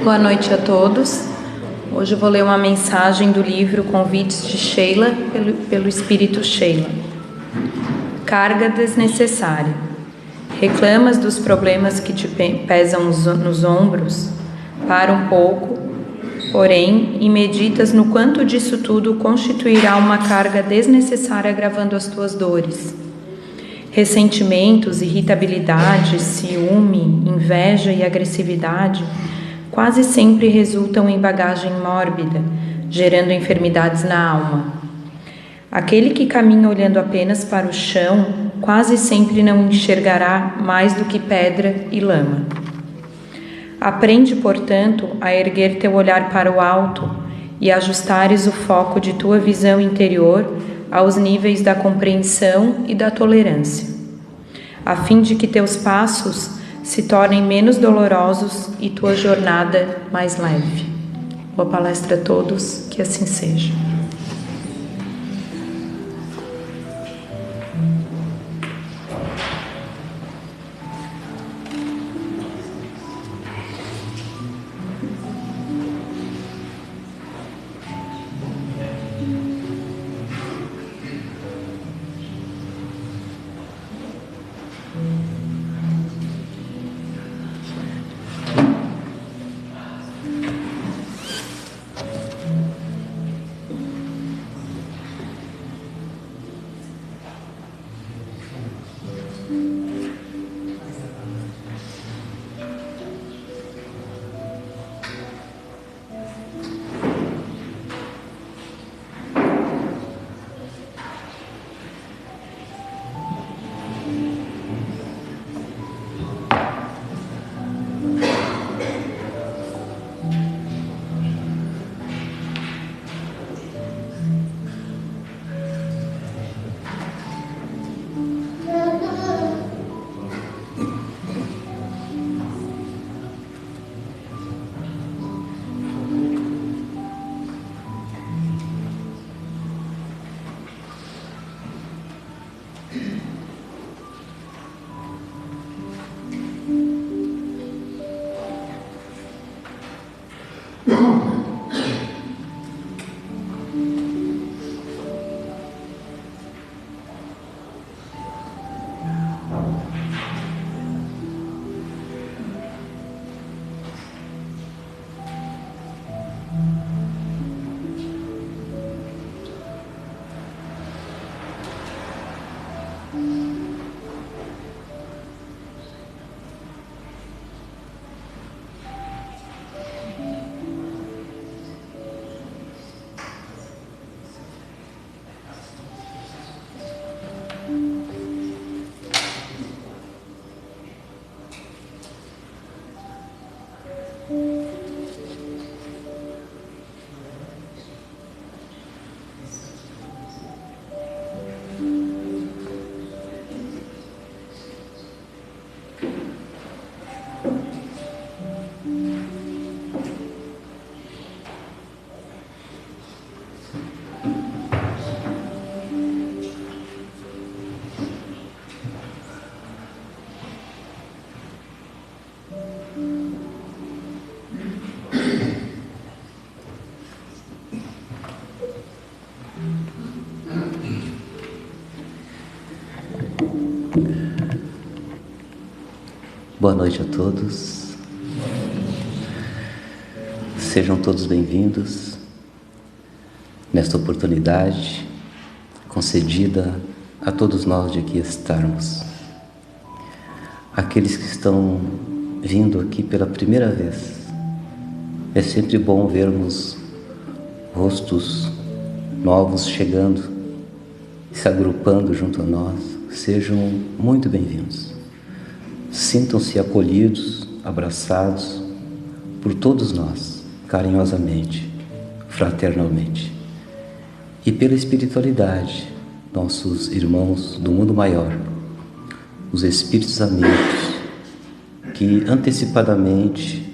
Boa noite a todos. Hoje eu vou ler uma mensagem do livro Convites de Sheila, pelo Espírito Sheila. Carga desnecessária. Reclamas dos problemas que te pesam nos ombros? Para um pouco, porém, e meditas no quanto disso tudo constituirá uma carga desnecessária agravando as tuas dores. Ressentimentos, irritabilidade, ciúme, inveja e agressividade quase sempre resultam em bagagem mórbida, gerando enfermidades na alma. Aquele que caminha olhando apenas para o chão quase sempre não enxergará mais do que pedra e lama. Aprende, portanto, a erguer teu olhar para o alto e ajustares o foco de tua visão interior aos níveis da compreensão e da tolerância, a fim de que teus passos se tornem menos dolorosos e tua jornada mais leve. Boa palestra a todos, que assim seja. Boa noite a todos. Sejam todos bem-vindos nesta oportunidade concedida a todos nós de aqui estarmos. Aqueles que estão vindo aqui pela primeira vez, é sempre bom vermos rostos novos chegando e se agrupando junto a nós. Sejam muito bem-vindos. Sintam-se acolhidos, abraçados por todos nós, carinhosamente, fraternalmente. E pela espiritualidade, nossos irmãos do mundo maior, os espíritos amigos, que antecipadamente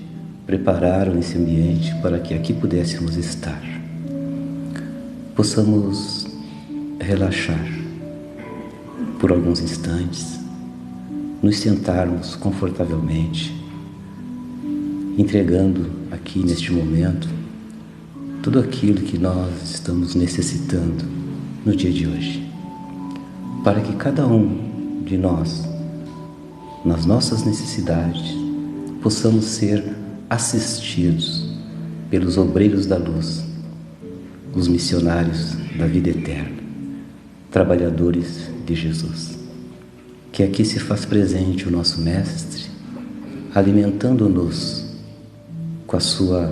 prepararam esse ambiente para que aqui pudéssemos estar. Possamos relaxar por alguns instantes, nos sentarmos confortavelmente entregando aqui neste momento tudo aquilo que nós estamos necessitando no dia de hoje, para que cada um de nós, nas nossas necessidades, possamos ser assistidos pelos obreiros da luz, os missionários da vida eterna, trabalhadores de Jesus. Que aqui se faz presente o nosso Mestre, alimentando-nos com a sua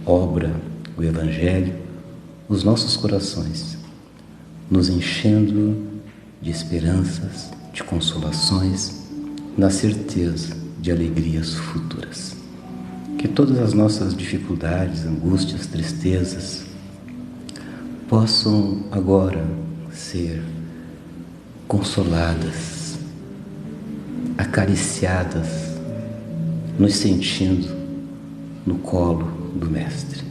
obra, o Evangelho, os nossos corações, nos enchendo de esperanças, de consolações, na certeza de alegrias futuras. Que todas as nossas dificuldades, angústias, tristezas possam agora ser consoladas, acariciadas, nos sentindo no colo do Mestre.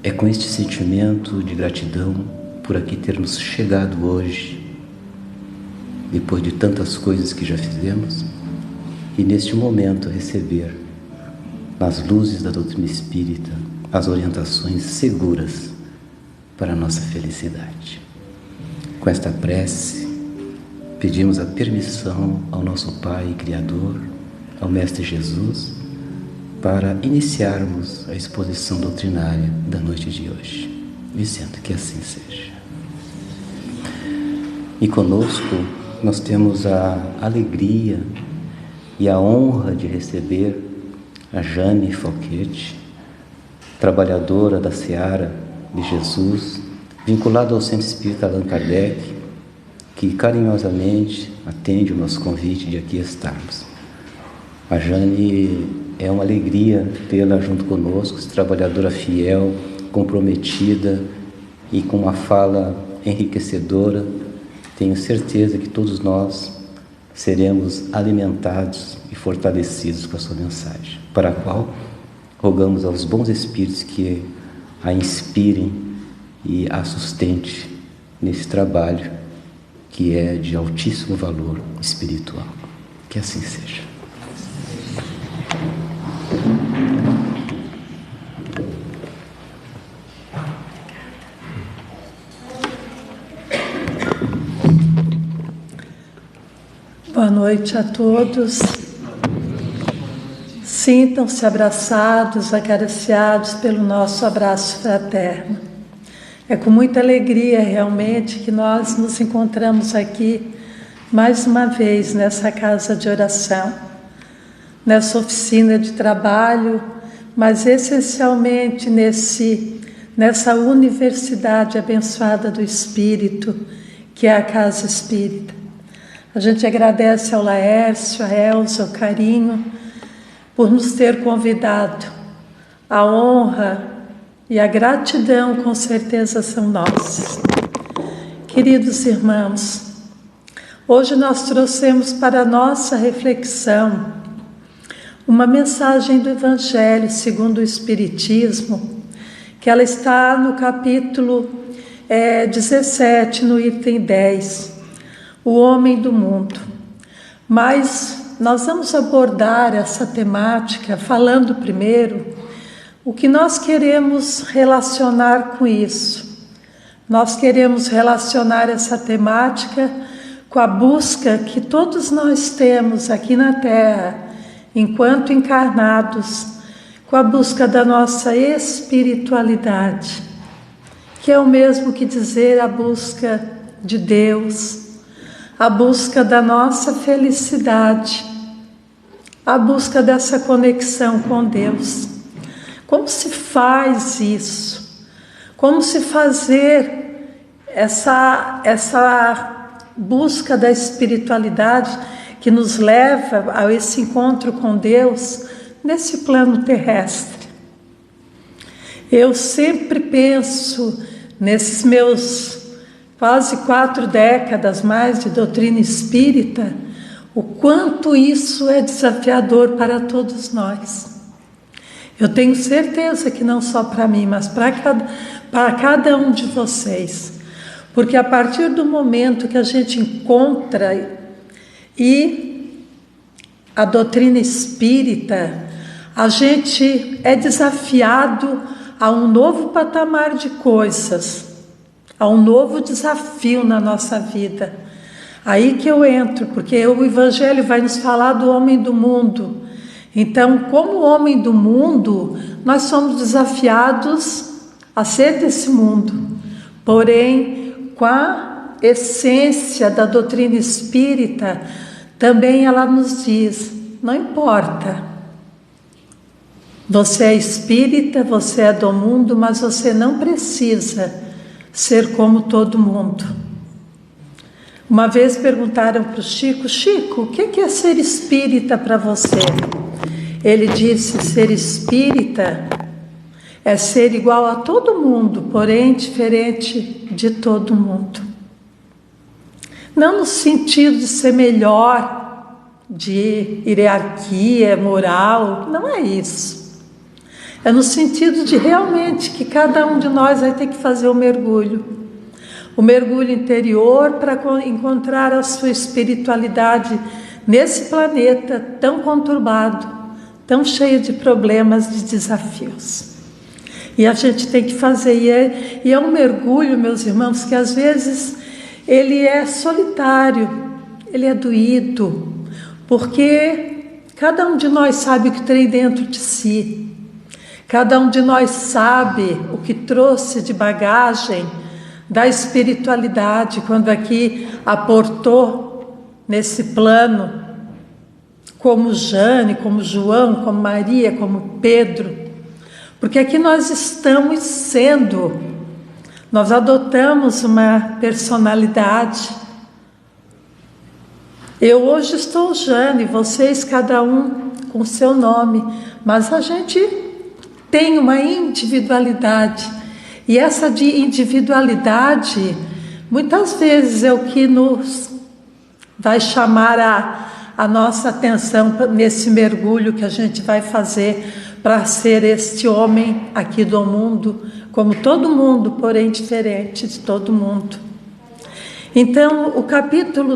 É com este sentimento de gratidão por aqui termos chegado hoje, depois de tantas coisas que já fizemos, e neste momento receber, nas luzes da doutrina espírita, as orientações seguras para a nossa felicidade. Com esta prece, pedimos a permissão ao nosso Pai e Criador, ao Mestre Jesus, para iniciarmos a exposição doutrinária da noite de hoje. Dizendo que assim seja. E conosco nós temos a alegria e a honra de receber a Jane Falquete, trabalhadora da Seara de Jesus, vinculada ao Centro Espírita Allan Kardec, que carinhosamente atende o nosso convite de aqui estarmos. A Jane é uma alegria tê-la junto conosco, trabalhadora fiel, comprometida e com uma fala enriquecedora. Tenho certeza que todos nós seremos alimentados e fortalecidos com a sua mensagem, para a qual rogamos aos bons espíritos que a inspirem e a sustente nesse trabalho que é de altíssimo valor espiritual. Que assim seja. Boa noite a todos. Sintam-se abraçados, acariciados pelo nosso abraço fraterno. É com muita alegria realmente que nós nos encontramos aqui mais uma vez nessa casa de oração, nessa oficina de trabalho, mas essencialmente nessa universidade abençoada do Espírito, que é a Casa Espírita. A gente agradece ao Laércio, a Elza, o carinho, por nos ter convidado. A honra e a gratidão, com certeza, são nossas. Queridos irmãos, hoje nós trouxemos para a nossa reflexão uma mensagem do Evangelho segundo o Espiritismo, que ela está no capítulo 17, no item 10. O homem do mundo. Mas nós vamos abordar essa temática falando primeiro o que nós queremos relacionar com isso. Nós queremos relacionar essa temática com a busca que todos nós temos aqui na Terra, enquanto encarnados, com a busca da nossa espiritualidade, que é o mesmo que dizer a busca de Deus, a busca da nossa felicidade, a busca dessa conexão com Deus. Como se faz isso? Como se fazer essa busca da espiritualidade que nos leva a esse encontro com Deus nesse plano terrestre? Eu sempre penso nesses meus quase 4 décadas mais de doutrina espírita, o quanto isso é desafiador para todos nós. Eu tenho certeza que não só para mim, mas para cada um de vocês. Porque a partir do momento que a gente encontra e a doutrina espírita, a gente é desafiado a um novo patamar de coisas, a um novo desafio na nossa vida. Aí que eu entro, porque o Evangelho vai nos falar do homem do mundo. Então, como homem do mundo, nós somos desafiados a ser desse mundo, porém, com a essência da doutrina espírita, também ela nos diz, não importa, você é espírita, você é do mundo, mas você não precisa ser como todo mundo. Uma vez perguntaram para o Chico, Chico, o que é ser espírita para você? Ele disse, ser espírita é ser igual a todo mundo, porém diferente de todo mundo. Não no sentido de ser melhor, de hierarquia, moral, não é isso. É no sentido de realmente que cada um de nós vai ter que fazer o mergulho interior para encontrar a sua espiritualidade nesse planeta tão conturbado, tão cheio de problemas, de desafios. E a gente tem que fazer, e é um mergulho, meus irmãos, que às vezes ele é solitário, ele é doído, porque cada um de nós sabe o que tem dentro de si. Cada um de nós sabe o que trouxe de bagagem da espiritualidade quando aqui aportou nesse plano, como Jane, como João, como Maria, como Pedro. Porque aqui nós estamos nós adotamos uma personalidade. Eu hoje estou Jane, vocês cada um com seu nome, mas a gente tem uma individualidade, e essa de individualidade muitas vezes é o que nos vai chamar a nossa atenção nesse mergulho que a gente vai fazer para ser este homem aqui do mundo, como todo mundo, porém diferente de todo mundo. Então, o capítulo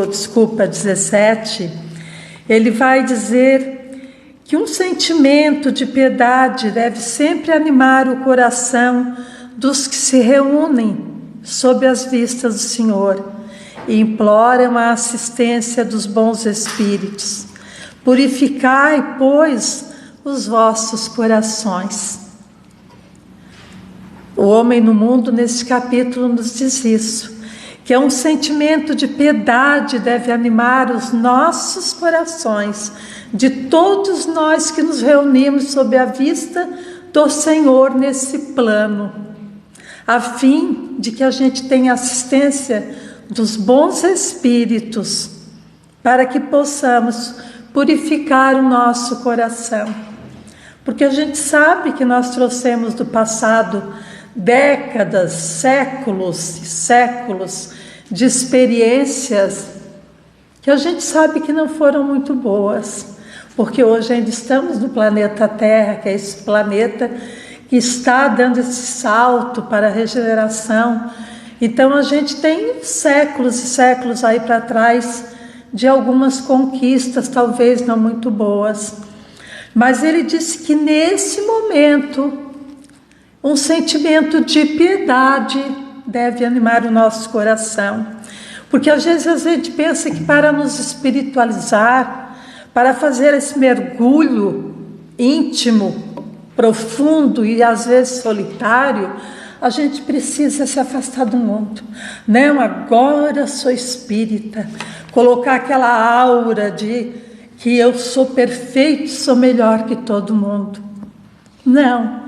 17, ele vai dizer que um sentimento de piedade deve sempre animar o coração dos que se reúnem sob as vistas do Senhor e imploram a assistência dos bons espíritos. Purificai, pois, os vossos corações. O homem no mundo, nesse capítulo, nos diz isso, que é um sentimento de piedade deve animar os nossos corações, de todos nós que nos reunimos sob a vista do Senhor nesse plano, a fim de que a gente tenha assistência dos bons espíritos, para que possamos purificar o nosso coração. Porque a gente sabe que nós trouxemos do passado décadas, séculos e séculos de experiências que a gente sabe que não foram muito boas, porque hoje ainda estamos no planeta Terra, que é esse planeta que está dando esse salto para a regeneração. Então a gente tem séculos e séculos aí para trás de algumas conquistas, talvez não muito boas. Mas ele disse que nesse momento um sentimento de piedade deve animar o nosso coração. Porque às vezes a gente pensa que para nos espiritualizar, para fazer esse mergulho íntimo, profundo e às vezes solitário, a gente precisa se afastar do mundo. Não, agora sou espírita. Colocar aquela aura de que eu sou perfeito, sou melhor que todo mundo. Não.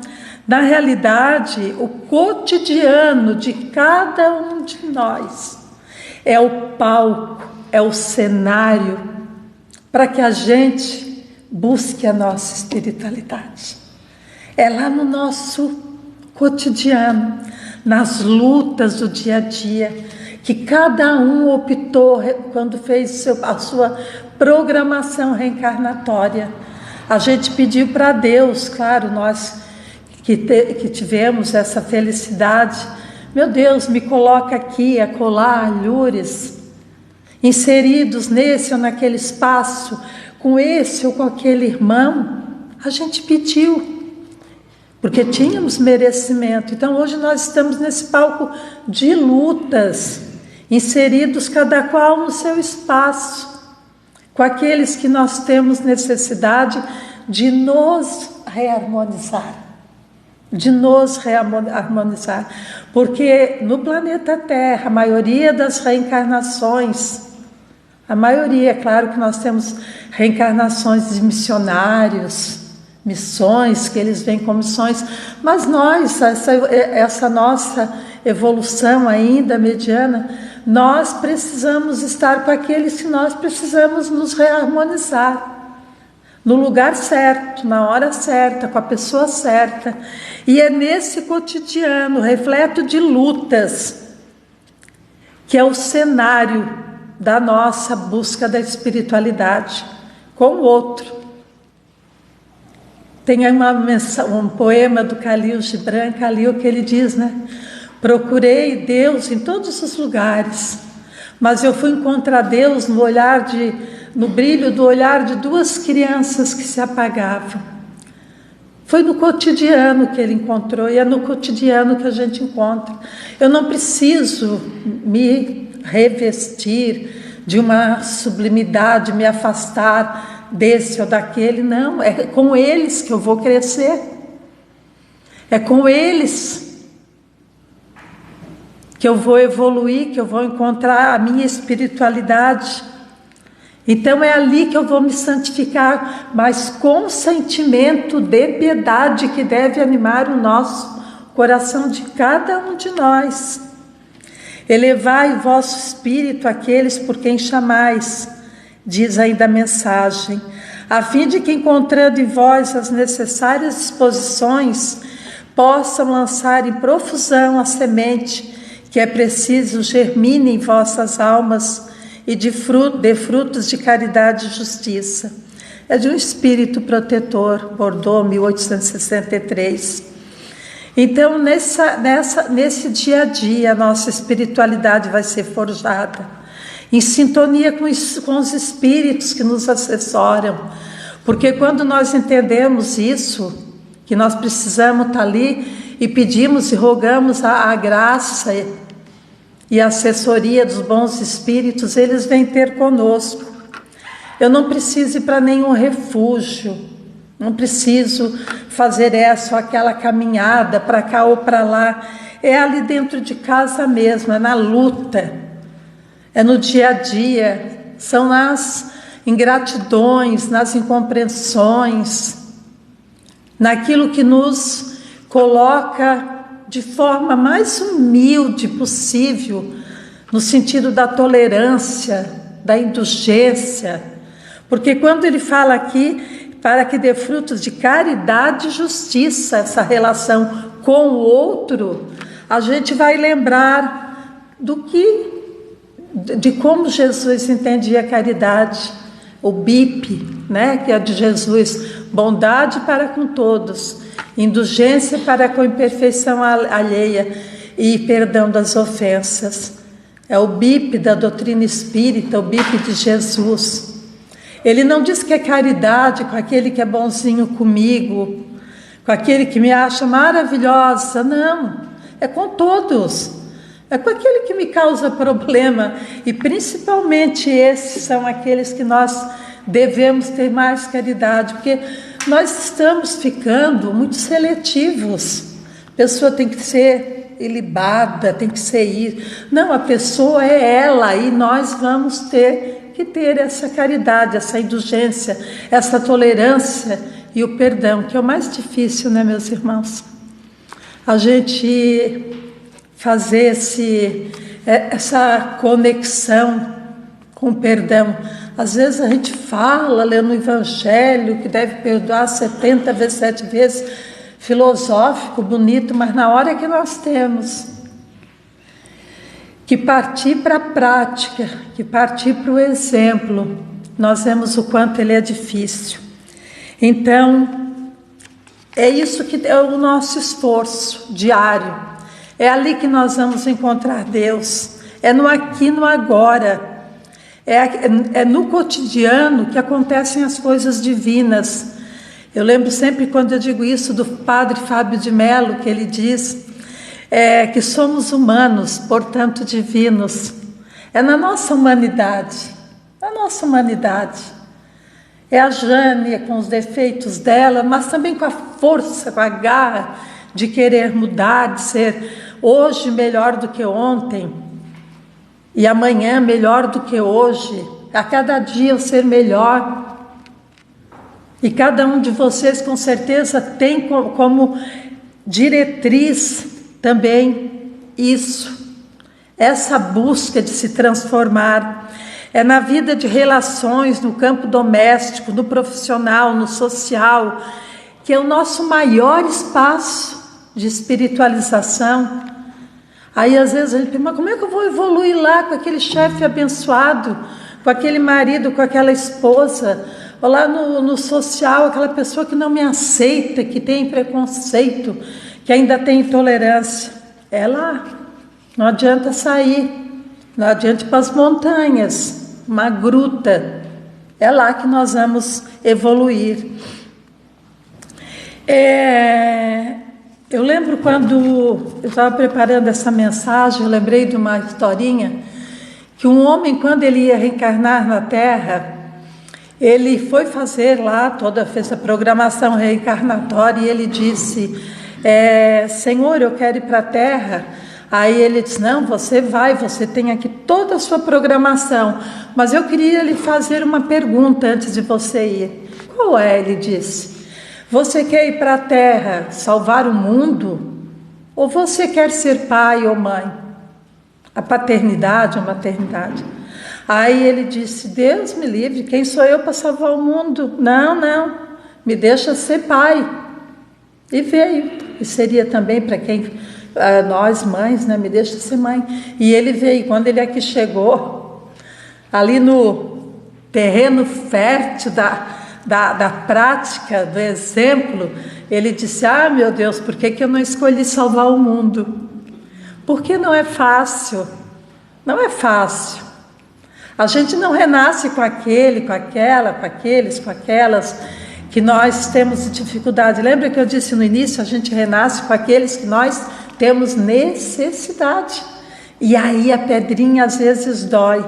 Na realidade, o cotidiano de cada um de nós é o palco, é o cenário para que a gente busque a nossa espiritualidade. É lá no nosso cotidiano, nas lutas do dia a dia, que cada um optou quando fez a sua programação reencarnatória. A gente pediu para Deus, claro, nós que tivemos essa felicidade, meu Deus, me coloca aqui, acolá, alhures, inseridos nesse ou naquele espaço, com esse ou com aquele irmão, a gente pediu, porque tínhamos merecimento. Então hoje nós estamos nesse palco de lutas, inseridos cada qual no seu espaço, com aqueles que nós temos necessidade de nos reharmonizar. Porque no planeta Terra, a maioria das reencarnações, a maioria, é claro que nós temos reencarnações de missionários, missões, que eles vêm com missões, mas nós, essa nossa evolução ainda mediana, nós precisamos estar com aqueles que nós precisamos nos reharmonizar, no lugar certo, na hora certa, com a pessoa certa. E é nesse cotidiano, repleto de lutas, que é o cenário da nossa busca da espiritualidade com o outro. Tem um poema do Khalil Gibran, que ele diz, né? Procurei Deus em todos os lugares, mas eu fui encontrar Deus no brilho do olhar de duas crianças que se apagavam. Foi no cotidiano que ele encontrou, e é no cotidiano que a gente encontra. Eu não preciso me revestir de uma sublimidade, me afastar desse ou daquele, não. É com eles que eu vou crescer. É com eles que eu vou evoluir, que eu vou encontrar a minha espiritualidade. Então é ali que eu vou me santificar, mas com sentimento de piedade que deve animar o nosso coração de cada um de nós. Elevai o vosso espírito àqueles por quem chamais, diz ainda a mensagem, a fim de que, encontrando em vós as necessárias disposições, possam lançar em profusão a semente que é preciso germine em vossas almas e dê frutos de caridade e justiça. É de um espírito protetor, Bordeaux, 1863. Então, nesse dia a dia, a nossa espiritualidade vai ser forjada, em sintonia com os espíritos que nos assessoram. Porque quando nós entendemos isso, que nós precisamos estar ali e pedimos e rogamos a graça e a assessoria dos bons espíritos, eles vêm ter conosco. Eu não preciso ir para nenhum refúgio, não preciso fazer essa ou aquela caminhada para cá ou para lá. É ali dentro de casa mesmo, é na luta, é no dia a dia, são nas ingratidões, nas incompreensões, naquilo que nos coloca de forma mais humilde possível, no sentido da tolerância, da indulgência. Porque quando ele fala aqui, para que dê frutos de caridade e justiça, essa relação com o outro, a gente vai lembrar de como Jesus entendia a caridade, o BIP, né, que é de Jesus, bondade para com todos, indulgência para com a imperfeição alheia e perdão das ofensas. É o BIP da doutrina espírita, o BIP de Jesus. Ele não diz que é caridade com aquele que é bonzinho comigo, com aquele que me acha maravilhosa, não. É com todos. É com aquele que me causa problema. E principalmente esses são aqueles que nós devemos ter mais caridade, porque nós estamos ficando muito seletivos. A pessoa tem que ser ilibada, tem que ser isso. Não, a pessoa é ela, e nós vamos ter que ter essa caridade, essa indulgência, essa tolerância e o perdão, que é o mais difícil, né, meus irmãos? A gente fazer essa conexão com o perdão. Às vezes a gente fala, lê no Evangelho, que deve perdoar 70 vezes, 7 vezes, filosófico, bonito, mas na hora que nós temos que partir para a prática, que partir para o exemplo, nós vemos o quanto ele é difícil. Então, é isso que é o nosso esforço diário. É ali que nós vamos encontrar Deus. É no aqui e no agora. É no cotidiano que acontecem as coisas divinas. Eu lembro sempre quando eu digo isso do Padre Fábio de Mello, que ele diz que somos humanos, portanto divinos. É na nossa humanidade, na nossa humanidade. É a Jane com os defeitos dela, mas também com a força, com a garra de querer mudar, de ser hoje melhor do que ontem e amanhã melhor do que hoje, a cada dia eu ser melhor. E cada um de vocês com certeza tem como diretriz também isso, essa busca de se transformar. É na vida de relações, no campo doméstico, no profissional, no social, que é o nosso maior espaço de espiritualização. Aí às vezes a gente pensa, mas como é que eu vou evoluir lá com aquele chefe abençoado, com aquele marido, com aquela esposa, ou lá no social, aquela pessoa que não me aceita, que tem preconceito, que ainda tem intolerância. É lá, não adianta sair, não adianta ir para as montanhas, uma gruta, é lá que nós vamos evoluir. Eu lembro quando eu estava preparando essa mensagem, eu lembrei de uma historinha, que um homem, quando ele ia reencarnar na Terra, ele foi fazer lá, fez a programação reencarnatória, e ele disse, Senhor, eu quero ir para a Terra. Aí ele disse, não, você tem aqui toda a sua programação, mas eu queria lhe fazer uma pergunta antes de você ir. Qual é? Ele disse, você quer ir para a Terra salvar o mundo? Ou você quer ser pai ou mãe? A paternidade ou maternidade? Aí ele disse, Deus me livre, quem sou eu para salvar o mundo? Não, me deixa ser pai. E veio, e seria também para quem, nós mães, né? Me deixa ser mãe. E ele veio, quando ele aqui chegou, ali no terreno fértil da prática, do exemplo, ele disse, meu Deus, por que eu não escolhi salvar o mundo? Porque não é fácil, não é fácil. A gente não renasce com aquele, com aquela, com aqueles, com aquelas que nós temos dificuldade. Lembra que eu disse no início, a gente renasce com aqueles que nós temos necessidade. E aí a pedrinha às vezes dói.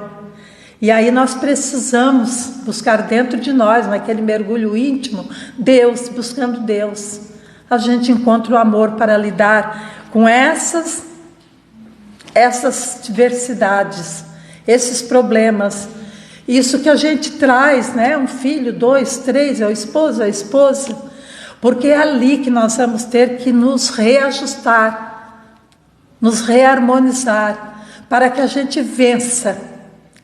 E aí nós precisamos buscar dentro de nós, naquele mergulho íntimo, Deus, buscando Deus. A gente encontra o amor para lidar com essas diversidades, esses problemas, isso que a gente traz, né? Um filho, 2, 3, é o esposo, a esposa, porque é ali que nós vamos ter que nos reajustar, nos reharmonizar, para que a gente vença.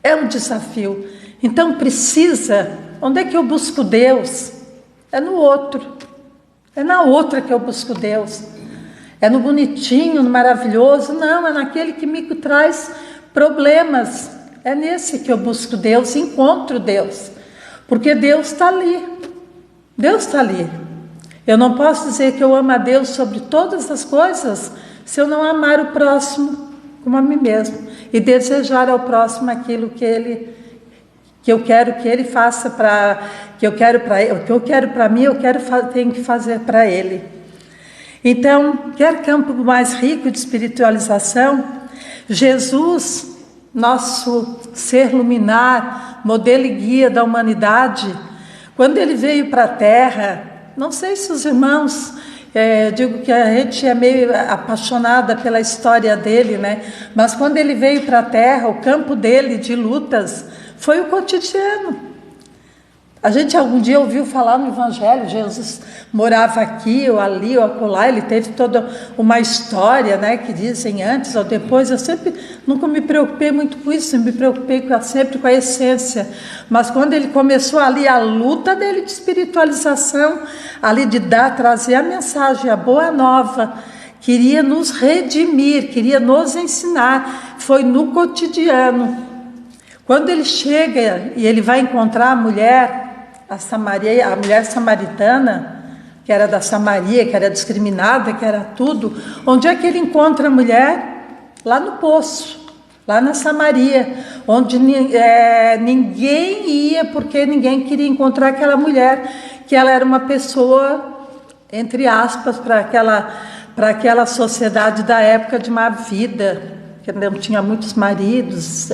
É um desafio. Então precisa, onde é que eu busco Deus? É no outro, é na outra que eu busco Deus. É no bonitinho, no maravilhoso? Não, é naquele que me traz problemas. É nesse que eu busco Deus, encontro Deus. Porque Deus está ali. Deus está ali. Eu não posso dizer que eu amo a Deus sobre todas as coisas se eu não amar o próximo como a mim mesmo. E desejar ao próximo aquilo que eu quero que ele faça que eu quero para mim, tenho que fazer para ele. Então, quer campo mais rico de espiritualização, Jesus, nosso ser luminar, modelo e guia da humanidade, quando ele veio para a Terra, não sei se os irmãos, digo que a gente é meio apaixonada pela história dele, né? Mas quando ele veio para a Terra, o campo dele de lutas foi o cotidiano. A gente algum dia ouviu falar no Evangelho, Jesus morava aqui ou ali ou acolá, ele teve toda uma história, né, que dizem antes ou depois. Eu nunca me preocupei muito com isso, me preocupei sempre com a essência. Mas quando ele começou ali a luta dele de espiritualização, ali de trazer a mensagem, a boa nova, queria nos redimir, queria nos ensinar, foi no cotidiano. Quando ele chega e ele vai encontrar a mulher samaritana, que era da Samaria, que era discriminada, que era tudo, onde é que ele encontra a mulher? Lá no poço, lá na Samaria, onde ninguém ia, porque ninguém queria encontrar aquela mulher, que ela era uma pessoa, entre aspas, para aquela sociedade da época, de má vida, que não tinha muitos maridos.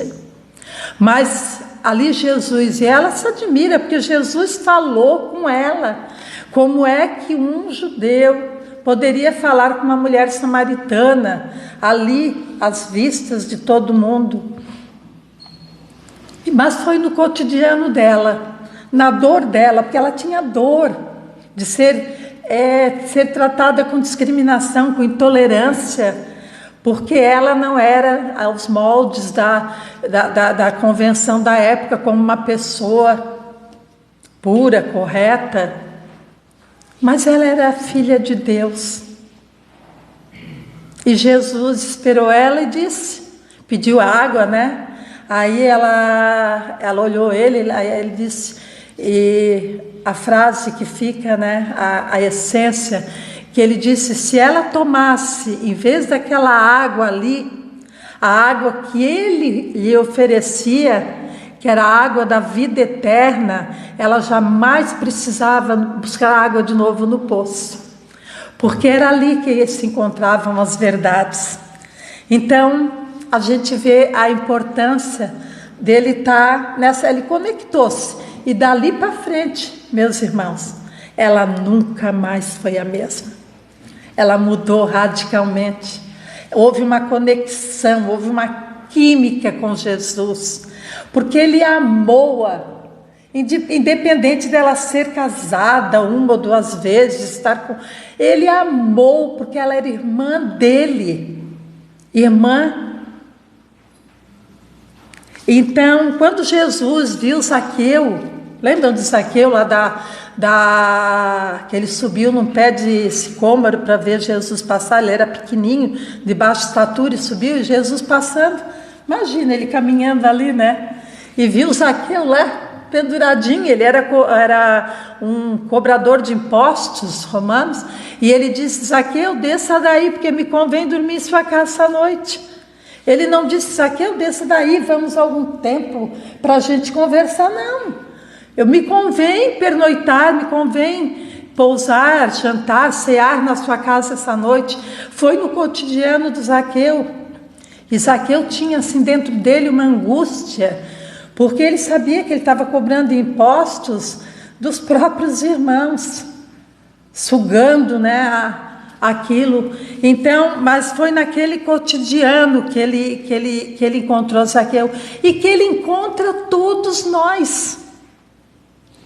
Mas ali Jesus, e ela se admira, porque Jesus falou com ela. Como é que um judeu poderia falar com uma mulher samaritana, ali às vistas de todo mundo? Mas foi no cotidiano dela, na dor dela, porque ela tinha dor de ser tratada com discriminação, com intolerância, porque ela não era aos moldes da convenção da época como uma pessoa pura, correta, mas ela era filha de Deus. E Jesus esperou ela e pediu água, né? Aí ela olhou ele, aí ele disse, e a frase que fica, né, a essência, que ele disse: se ela tomasse, em vez daquela água ali, a água que ele lhe oferecia, que era a água da vida eterna, ela jamais precisava buscar água de novo no poço, porque era ali que se encontravam as verdades. Então, a gente vê a importância dele estar nessa, ele conectou-se, e dali para frente, meus irmãos, ela nunca mais foi a mesma. Ela mudou radicalmente. Houve uma conexão, houve uma química com Jesus, porque ele amou-a, independente dela ser casada uma ou duas vezes, ele amou porque ela era irmã dele, irmã. Então, quando Jesus viu Zaqueu, lembram de Zaqueu lá que ele subiu num pé de sicômoro para ver Jesus passar? Ele era pequenininho, de baixa estatura, e subiu, e Jesus passando. Imagina ele caminhando ali, né? E viu Zaqueu lá, penduradinho. Ele era um cobrador de impostos romanos. E ele disse: Zaqueu, desça daí, porque me convém dormir em sua casa essa noite. Ele não disse: Zaqueu, desça daí, vamos algum tempo para a gente conversar. Não. Me convém pernoitar, me convém pousar, jantar, cear na sua casa essa noite. Foi no cotidiano do Zaqueu. E Zaqueu tinha assim dentro dele uma angústia, porque ele sabia que ele estava cobrando impostos dos próprios irmãos, sugando, né, aquilo. Então, mas foi naquele cotidiano que ele encontrou Zaqueu, e que ele encontra todos nós.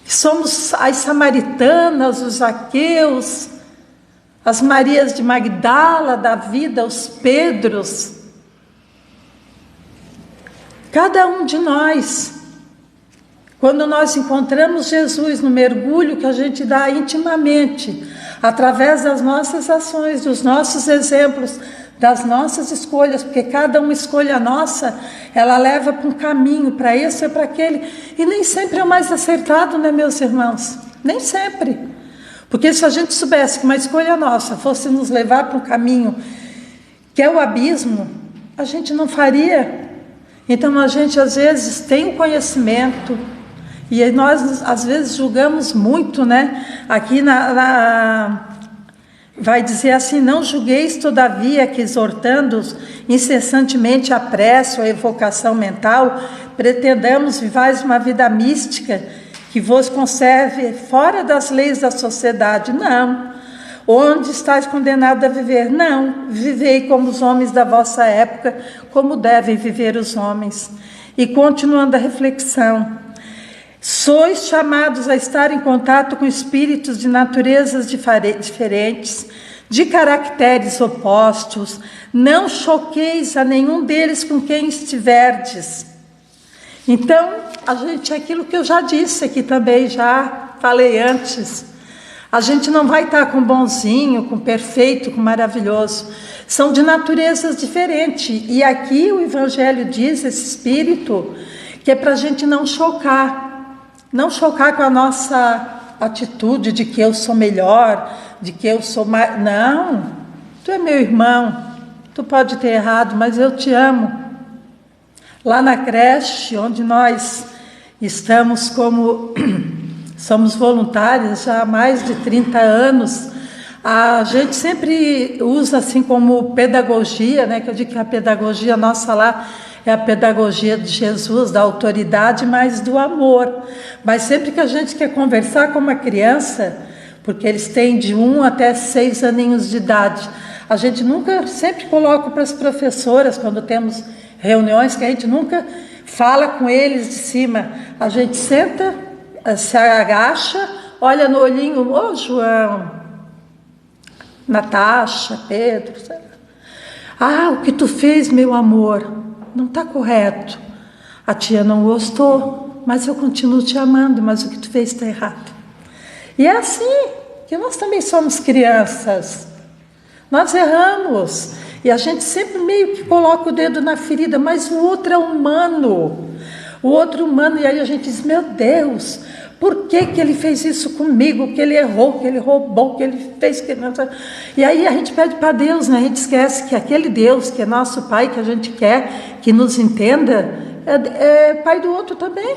Somos as samaritanas, os Zaqueus, as Marias de Magdala da vida, os Pedros. Cada um de nós, quando nós encontramos Jesus no mergulho que a gente dá intimamente, através das nossas ações, dos nossos exemplos, das nossas escolhas, porque cada uma escolha nossa, ela leva para um caminho, para esse ou para aquele, e nem sempre é o mais acertado, né, meus irmãos? Nem sempre. Porque se a gente soubesse que uma escolha nossa fosse nos levar para um caminho que é o abismo, a gente não faria. Então a gente às vezes tem o conhecimento, e nós às vezes julgamos muito, né? Aqui vai dizer assim: não julgueis todavia que, exortando-os incessantemente a prece ou a evocação mental, pretendamos vivais uma vida mística que vos conserve fora das leis da sociedade. Não. Onde estáis condenado a viver? Não. Vivei como os homens da vossa época, como devem viver os homens. E continuando a reflexão: sois chamados a estar em contato com espíritos de naturezas diferentes, de caracteres opostos. Não choqueis a nenhum deles com quem estiverdes. Então, a gente, aquilo que eu já disse aqui também, já falei antes, a gente não vai estar com bonzinho, com perfeito, com maravilhoso. São de naturezas diferentes. E aqui o Evangelho diz, esse espírito, que é para a gente não chocar. Não chocar com a nossa atitude de que eu sou melhor, de que eu sou mais... Não, tu é meu irmão, tu pode ter errado, mas eu te amo. Lá na creche, onde nós estamos somos voluntários já há mais de 30 anos, a gente sempre usa assim como pedagogia, né? Que eu digo que a pedagogia nossa lá é a pedagogia de Jesus, da autoridade, mas do amor. Mas sempre que a gente quer conversar com uma criança, porque eles têm de 1 até 6 aninhos de idade, a gente nunca, sempre coloca para as professoras, quando temos reuniões, que a gente nunca fala com eles de cima. A gente senta, se agacha, olha no olhinho, ô João, Natasha, Pedro, o que tu fez, meu amor, não está correto. A tia não gostou, mas eu continuo te amando, mas o que tu fez está errado. E é assim que nós também somos crianças. Nós erramos e a gente sempre meio que coloca o dedo na ferida, mas o outro é humano. O outro humano, e aí a gente diz, meu Deus, por que ele fez isso comigo? Que ele errou, que ele roubou, que ele fez... E aí a gente pede para Deus, né? A gente esquece que aquele Deus que é nosso Pai, que a gente quer que nos entenda, é pai do outro também.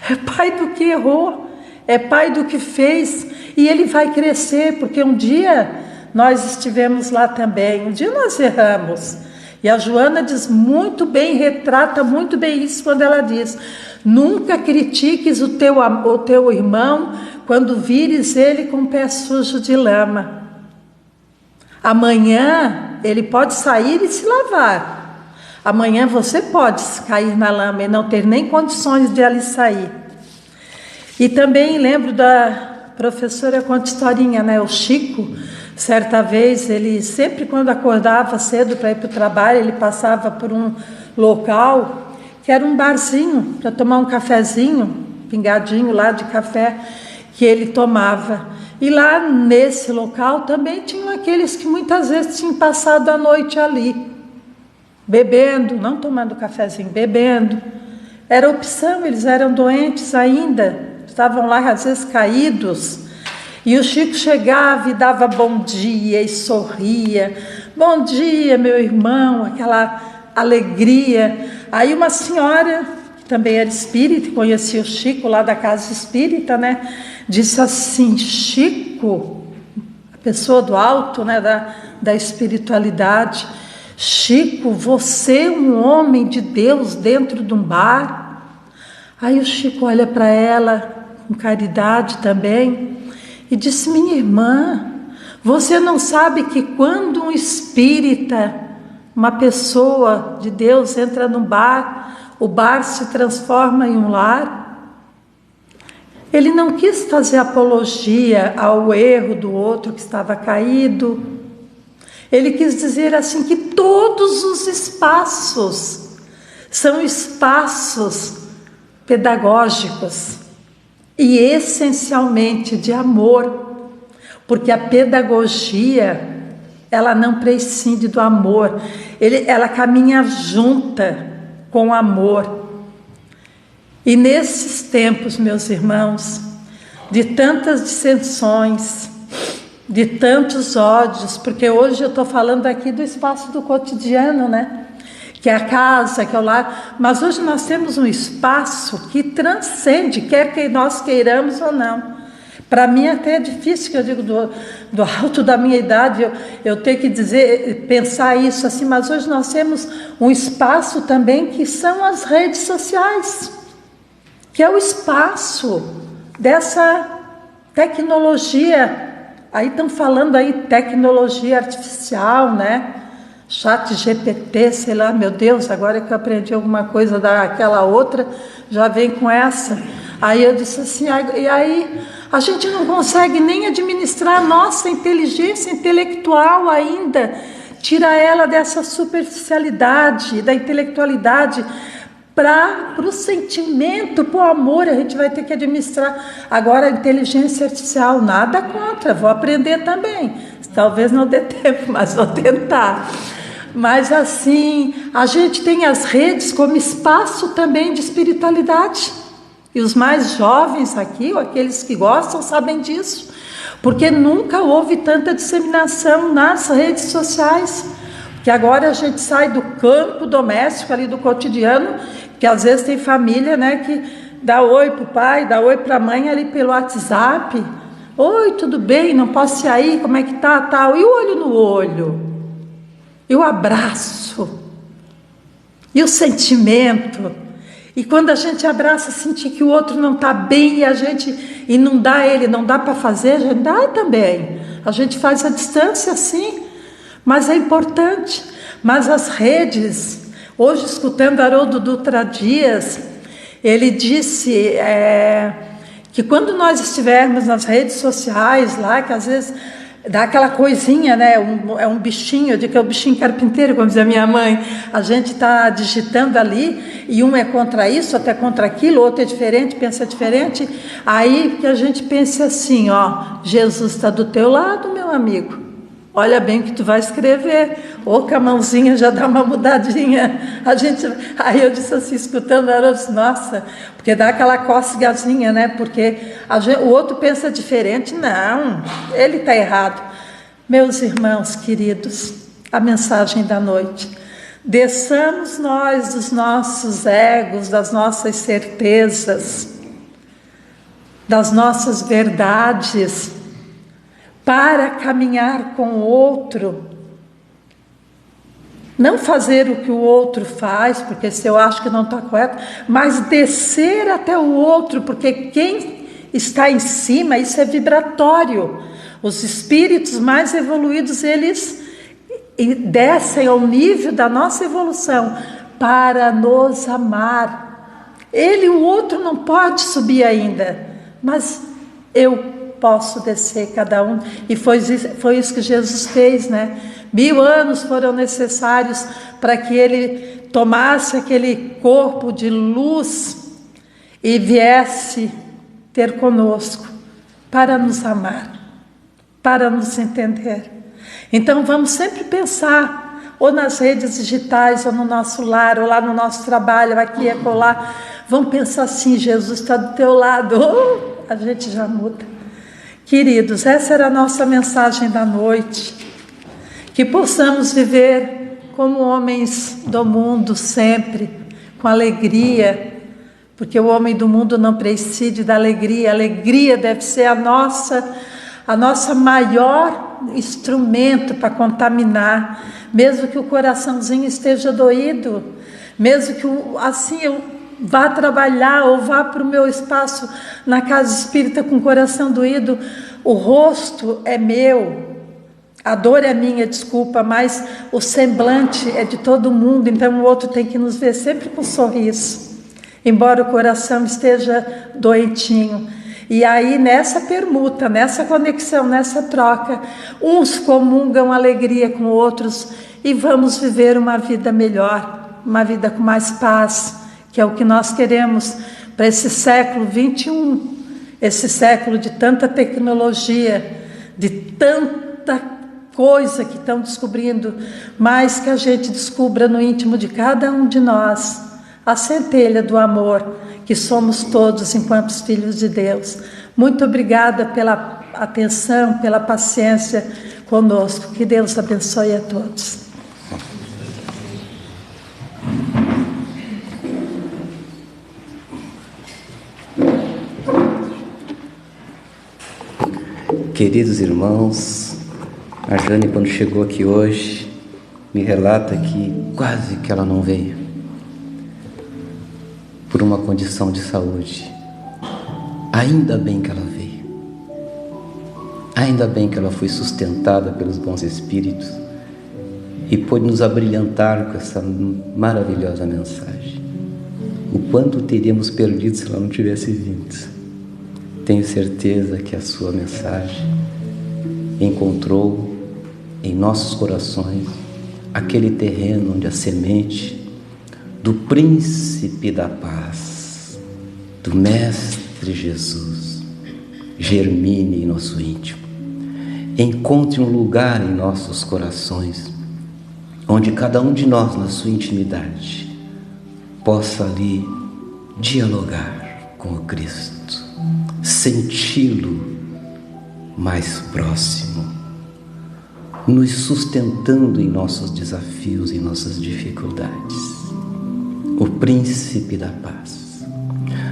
É pai do que errou, é pai do que fez, e ele vai crescer, porque um dia nós estivemos lá também, um dia nós erramos. E a Joana diz muito bem, retrata muito bem isso quando ela diz, nunca critiques o teu irmão quando vires ele com o pé sujo de lama. Amanhã ele pode sair e se lavar. Amanhã você pode cair na lama e não ter nem condições de ali sair. E também lembro da professora conta historinha, né? O Chico, certa vez, ele sempre quando acordava cedo para ir para o trabalho, ele passava por um local que era um barzinho para tomar um cafezinho, pingadinho lá de café que ele tomava. E lá nesse local também tinham aqueles que muitas vezes tinham passado a noite ali, bebendo, não tomando cafezinho, bebendo. Era opção, eles eram doentes ainda, estavam lá às vezes caídos. E o Chico chegava e dava bom dia e sorria. Bom dia, meu irmão, aquela alegria. Aí uma senhora, que também era espírita, conhecia o Chico lá da casa espírita, né? Disse assim, Chico, a pessoa do alto, né, da espiritualidade, Chico, você é um homem de Deus dentro de um bar? Aí o Chico olha para ela, com caridade também, e disse, minha irmã, você não sabe que quando um espírita, uma pessoa de Deus entra num bar, o bar se transforma em um lar? Ele não quis fazer apologia ao erro do outro que estava caído. Ele quis dizer assim que todos os espaços são espaços pedagógicos e essencialmente de amor, porque a pedagogia, ela não prescinde do amor, ela caminha junta com o amor. E nesses tempos, meus irmãos, de tantas dissensões, de tantos ódios, porque hoje eu estou falando aqui do espaço do cotidiano, né? Que é a casa, que é o lar, mas hoje nós temos um espaço que transcende, quer que nós queiramos ou não. Para mim até é difícil, que eu digo do alto da minha idade, eu tenho que pensar isso assim, mas hoje nós temos um espaço também que são as redes sociais, que é o espaço dessa tecnologia. Aí estão falando aí tecnologia artificial, né? Chat GPT, sei lá, meu Deus, agora que eu aprendi alguma coisa daquela outra, já vem com essa. Aí eu disse assim, e aí a gente não consegue nem administrar a nossa inteligência intelectual ainda, tira ela dessa superficialidade, da intelectualidade, para o sentimento, para o amor, a gente vai ter que administrar. Agora a inteligência artificial, nada contra, vou aprender também. Talvez não dê tempo, mas vou tentar. Mas assim, a gente tem as redes como espaço também de espiritualidade. E os mais jovens aqui, ou aqueles que gostam, sabem disso. Porque nunca houve tanta disseminação nas redes sociais. Porque agora a gente sai do campo doméstico ali do cotidiano, que às vezes tem família, né, que dá oi para o pai, dá oi para a mãe ali pelo WhatsApp. Oi, tudo bem? Não posso ir aí? Como é que tá? Tal. E o olho no olho? E o abraço? E o sentimento? E quando a gente abraça, sentir que o outro não está bem e não dá ele, não dá para fazer, a gente dá também. A gente faz a distância sim, mas é importante. Mas as redes, hoje escutando Haroldo Dutra Dias, ele disse que quando nós estivermos nas redes sociais lá, que às vezes dá aquela coisinha, né? É um bichinho, eu digo que é o bichinho carpinteiro, como dizia minha mãe. A gente está digitando ali e um é contra isso, outro é contra aquilo, outro é diferente, pensa diferente. Aí que a gente pense assim, ó, Jesus está do teu lado, meu amigo. Olha bem o que tu vai escrever. Ou que a mãozinha já dá uma mudadinha. Aí eu disse assim, escutando ela, eu disse, nossa, porque dá aquela cócegazinha, né? Porque o outro pensa diferente. Não, ele está errado. Meus irmãos queridos, a mensagem da noite. Desçamos nós dos nossos egos, das nossas certezas, das nossas verdades, para caminhar com o outro, não fazer o que o outro faz, porque se eu acho que não está correto, mas descer até o outro, porque quem está em cima, isso é vibratório. Os espíritos mais evoluídos, eles descem ao nível da nossa evolução para nos amar. O outro não pode subir ainda, mas eu posso descer cada um, e foi isso que Jesus fez, né? 1000 anos foram necessários para que ele tomasse aquele corpo de luz e viesse ter conosco para nos amar, para nos entender. Então vamos sempre pensar, ou nas redes digitais, ou no nosso lar, ou lá no nosso trabalho, aqui e acolá, vamos pensar assim, Jesus está do teu lado, a gente já muda. Queridos, essa era a nossa mensagem da noite, que possamos viver como homens do mundo sempre, com alegria, porque o homem do mundo não prescinde da alegria. A alegria deve ser a nossa maior instrumento para contaminar, mesmo que o coraçãozinho esteja doído, mesmo que assim eu vá trabalhar ou vá para o meu espaço na casa espírita com o coração doído, o rosto é meu, a dor é minha, desculpa, mas o semblante é de todo mundo, então o outro tem que nos ver sempre com um sorriso, embora o coração esteja doentinho. E aí nessa permuta, nessa conexão, nessa troca, uns comungam alegria com outros e vamos viver uma vida melhor, uma vida com mais paz, que é o que nós queremos para esse século 21, esse século de tanta tecnologia, de tanta coisa que estão descobrindo, mas que a gente descubra no íntimo de cada um de nós a centelha do amor que somos todos enquanto filhos de Deus. Muito obrigada pela atenção, pela paciência conosco. Que Deus abençoe a todos. Queridos irmãos, a Jane, quando chegou aqui hoje, me relata que quase que ela não veio, por uma condição de saúde. Ainda bem que ela veio, ainda bem que ela foi sustentada pelos bons espíritos e pôde nos abrilhantar com essa maravilhosa mensagem. O quanto teríamos perdido se ela não tivesse vindo. Tenho certeza que a sua mensagem encontrou em nossos corações aquele terreno onde a semente do Príncipe da Paz, do Mestre Jesus, germine em nosso íntimo. Encontre um lugar em nossos corações, onde cada um de nós, na sua intimidade, possa ali dialogar com o Cristo, senti-lo mais próximo, nos sustentando em nossos desafios e nossas dificuldades. O Príncipe da Paz,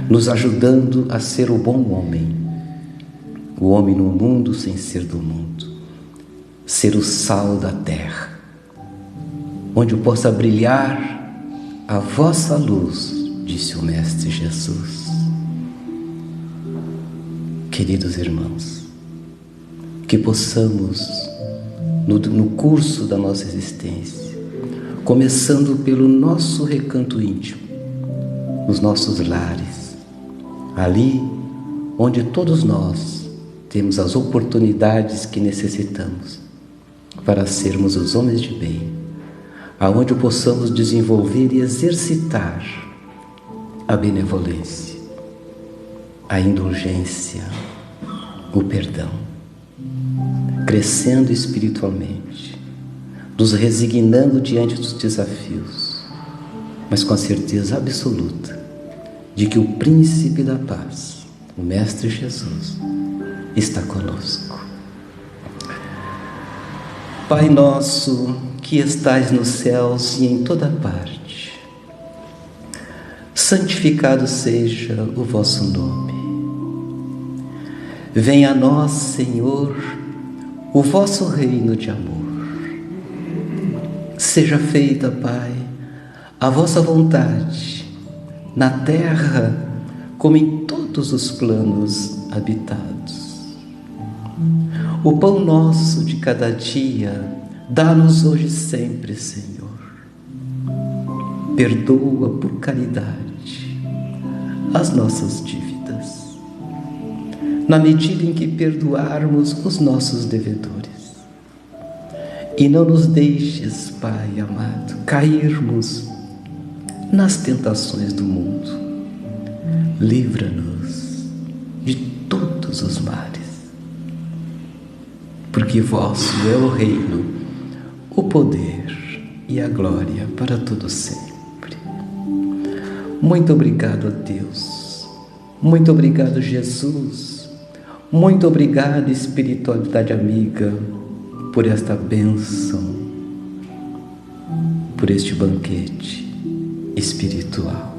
nos ajudando a ser o bom homem, o homem no mundo sem ser do mundo, ser o sal da terra, onde possa brilhar a vossa luz, disse o Mestre Jesus. Queridos irmãos, que possamos, no curso da nossa existência, começando pelo nosso recanto íntimo, nos nossos lares, ali onde todos nós temos as oportunidades que necessitamos para sermos os homens de bem, aonde possamos desenvolver e exercitar a benevolência, a indulgência, o perdão, crescendo espiritualmente, nos resignando diante dos desafios, mas com a certeza absoluta de que o Príncipe da Paz, o Mestre Jesus, está conosco. Pai nosso, que estais nos céus e em toda parte, santificado seja o vosso nome. Venha a nós, Senhor, o vosso reino de amor. Seja feita, Pai, a vossa vontade, na terra como em todos os planos habitados. O pão nosso de cada dia, dá-nos hoje sempre, Senhor. Perdoa por caridade as nossas dívidas, na medida em que perdoarmos os nossos devedores. E não nos deixes, Pai amado, cairmos nas tentações do mundo. Livra-nos de todos os males, porque vosso é o reino, o poder e a glória para todo sempre. Muito obrigado a Deus, muito obrigado Jesus, muito obrigado espiritualidade amiga, por esta bênção, por este banquete espiritual.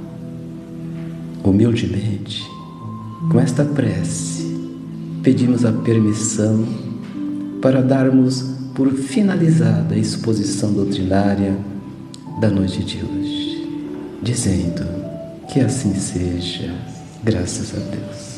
Humildemente, com esta prece, pedimos a permissão para darmos por finalizada a exposição doutrinária da noite de hoje, dizendo que assim seja, graças a Deus.